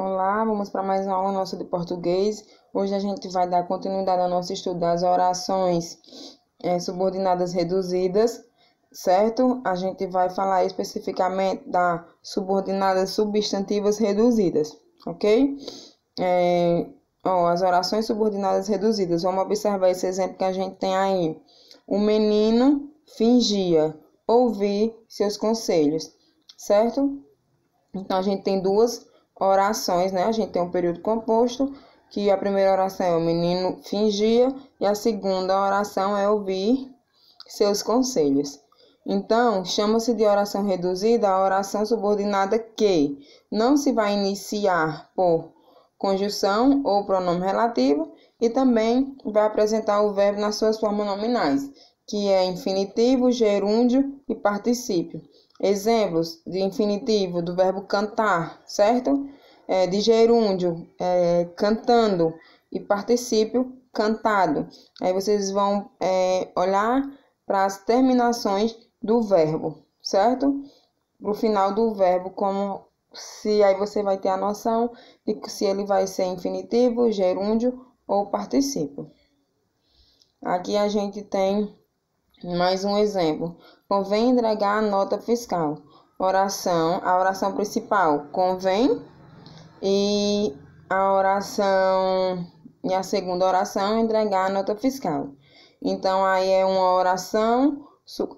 Olá, vamos para mais uma aula nossa de português. Hoje a gente vai dar continuidade ao nosso estudo das orações subordinadas reduzidas, certo? A gente vai falar especificamente das subordinadas substantivas reduzidas, ok? As orações subordinadas reduzidas. Vamos observar esse exemplo que a gente tem aí. O menino fingia ouvir seus conselhos, certo? Então, a gente tem duas orações, né? A gente tem um período composto, que a primeira oração é o menino fingia e a segunda oração é ouvir seus conselhos. Então, chama-se de oração reduzida a oração subordinada que não se vai iniciar por conjunção ou pronome relativo e também vai apresentar o verbo nas suas formas nominais, que é infinitivo, gerúndio e particípio. Exemplos de infinitivo do verbo cantar, certo? De gerúndio, cantando, e particípio, cantado. Aí vocês vão olhar para as terminações do verbo, certo? Para o final do verbo, como se aí você vai ter a noção de que se ele vai ser infinitivo, gerúndio ou particípio. Aqui a gente tem mais um exemplo. Convém entregar a nota fiscal. A oração principal convém e a segunda oração entregar a nota fiscal. Então aí é uma oração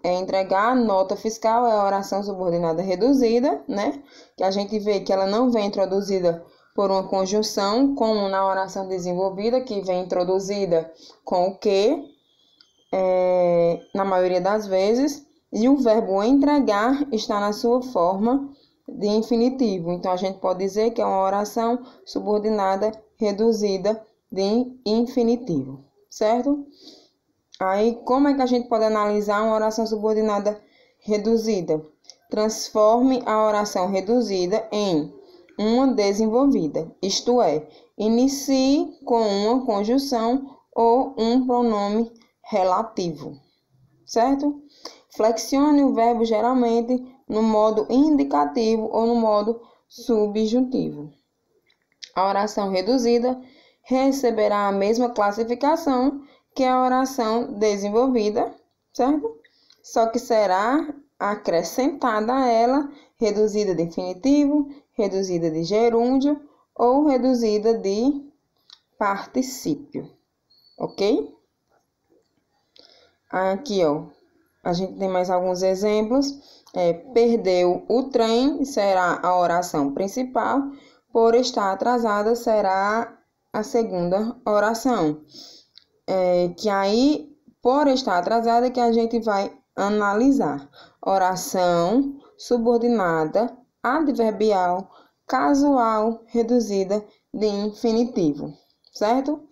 entregar a nota fiscal, é a oração subordinada reduzida, né? Que a gente vê que ela não vem introduzida por uma conjunção, como na oração desenvolvida, que vem introduzida com o que, na maioria das vezes, e o verbo entregar está na sua forma de infinitivo. Então, a gente pode dizer que é uma oração subordinada reduzida de infinitivo, certo? Aí, como é que a gente pode analisar uma oração subordinada reduzida? Transforme a oração reduzida em uma desenvolvida, isto é, inicie com uma conjunção ou um pronome relativo, certo? Flexione o verbo geralmente no modo indicativo ou no modo subjuntivo. A oração reduzida receberá a mesma classificação que a oração desenvolvida, certo? Só que será acrescentada a ela reduzida de infinitivo, reduzida de gerúndio ou reduzida de particípio, ok? Aqui, a gente tem mais alguns exemplos. Perdeu o trem será a oração principal, por estar atrasada será a segunda oração. Que aí, por estar atrasada, que a gente vai analisar. Oração subordinada, adverbial, casual, reduzida de infinitivo, certo?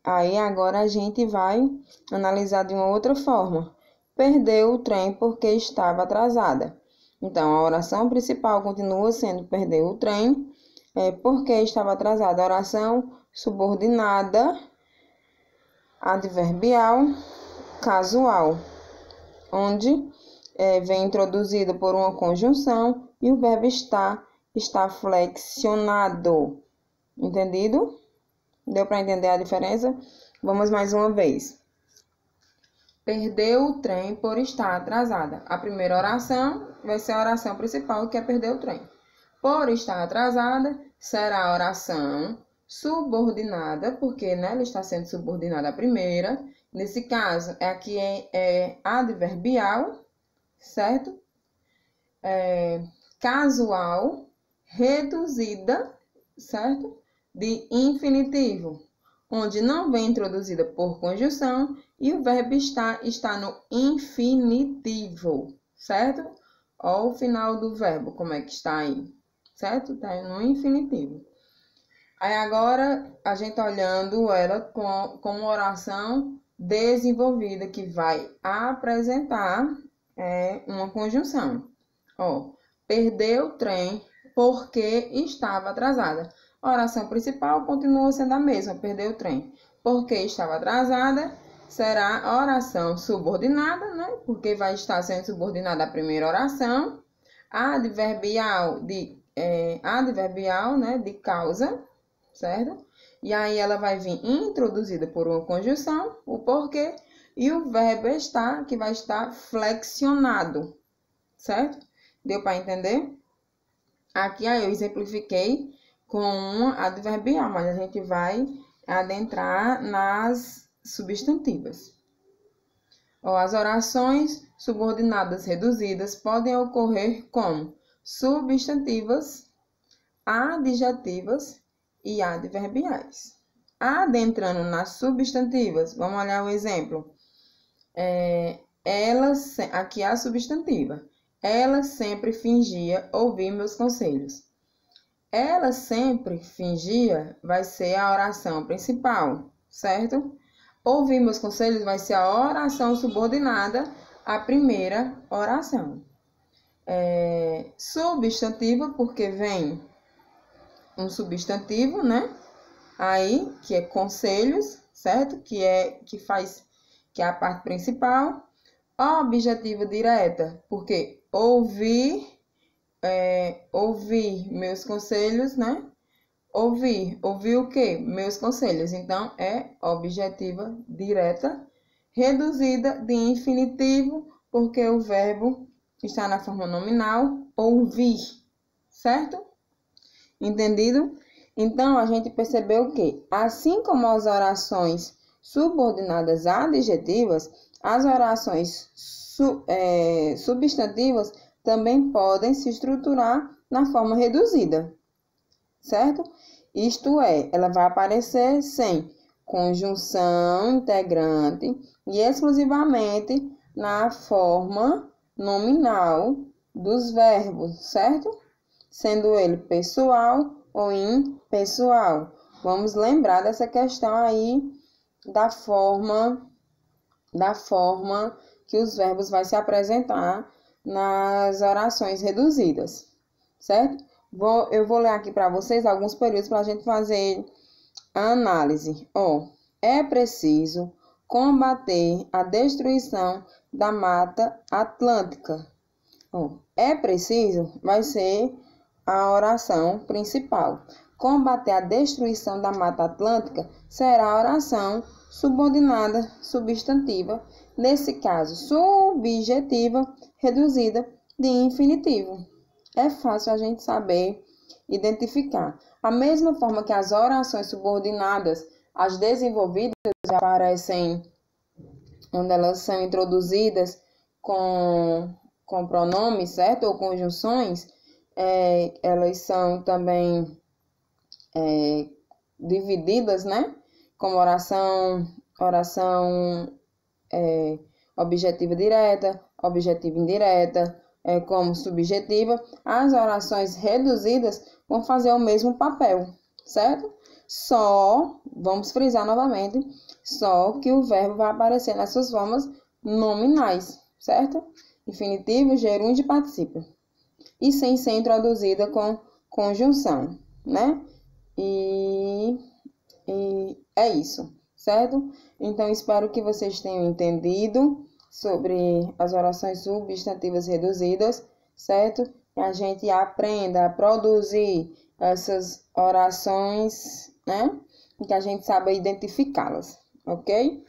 Aí agora a gente vai analisar de uma outra forma. Perdeu o trem porque estava atrasada. Então, a oração principal continua sendo perdeu o trem porque estava atrasada. A oração subordinada, adverbial, casual, onde vem introduzida por uma conjunção e o verbo está flexionado. Entendido? Deu para entender a diferença? Vamos mais uma vez. Perdeu o trem por estar atrasada. A primeira oração vai ser a oração principal, que é perder o trem. Por estar atrasada será a oração subordinada, porque né, ela está sendo subordinada à primeira. Nesse caso, aqui é adverbial, certo? Casual, reduzida, certo? De infinitivo, onde não vem introduzida por conjunção e o verbo está no infinitivo, certo? Olha o final do verbo, como é que está aí, certo? Está no infinitivo. Aí agora, a gente olhando ela com uma oração desenvolvida, que vai apresentar uma conjunção. Perdeu o trem porque estava atrasada. A oração principal continua sendo a mesma, perdeu o trem. Porque estava atrasada, será a oração subordinada, né? Porque vai estar sendo subordinada à primeira oração. A adverbial de adverbial, né, de causa, certo? E aí ela vai vir introduzida por uma conjunção, o porquê, e o verbo estar, que vai estar flexionado, certo? Deu para entender? Aqui aí eu exemplifiquei com uma adverbial, mas a gente vai adentrar nas substantivas. As orações subordinadas reduzidas podem ocorrer como substantivas, adjetivas e adverbiais. Adentrando nas substantivas, vamos olhar o exemplo. Aqui é a substantiva. Ela sempre fingia ouvir meus conselhos. Ela sempre fingia vai ser a oração principal, certo? Ouvir meus conselhos vai ser a oração subordinada à primeira oração. Substantiva, porque vem um substantivo, né? Aí, que é conselhos, certo? Que é a parte principal. Objetiva direta, porque ouvir meus conselhos, né? Ouvir o quê? Meus conselhos. Então, é objetiva direta, reduzida de infinitivo, porque o verbo está na forma nominal, ouvir, certo? Entendido? Então, a gente percebeu que, assim como as orações subordinadas adjetivas, as orações substantivas também podem se estruturar na forma reduzida, certo? Isto é, ela vai aparecer sem conjunção integrante e exclusivamente na forma nominal dos verbos, certo? Sendo ele pessoal ou impessoal. Vamos lembrar dessa questão aí da forma que os verbos vão se apresentar nas orações reduzidas, certo? Eu vou ler aqui para vocês alguns períodos para a gente fazer a análise. É preciso combater a destruição da Mata Atlântica. É preciso vai ser a oração principal. Combater a destruição da Mata Atlântica será a oração subordinada substantiva, nesse caso subjetiva, reduzida de infinitivo. É fácil a gente saber identificar. A mesma forma que as orações subordinadas, as desenvolvidas, aparecem onde elas são introduzidas com pronomes, certo? Ou conjunções, elas são também divididas, né? Como oração objetiva direta, objetiva indireta, como subjetiva. As orações reduzidas vão fazer o mesmo papel, certo? Só, vamos frisar novamente, só que o verbo vai aparecer nas suas formas nominais, certo? Infinitivo, gerúndio e particípio. E sem ser introduzida com conjunção, né? E é isso, certo? Então, espero que vocês tenham entendido sobre as orações substantivas reduzidas, certo? Que a gente aprenda a produzir essas orações, né? E que a gente saiba identificá-las, ok?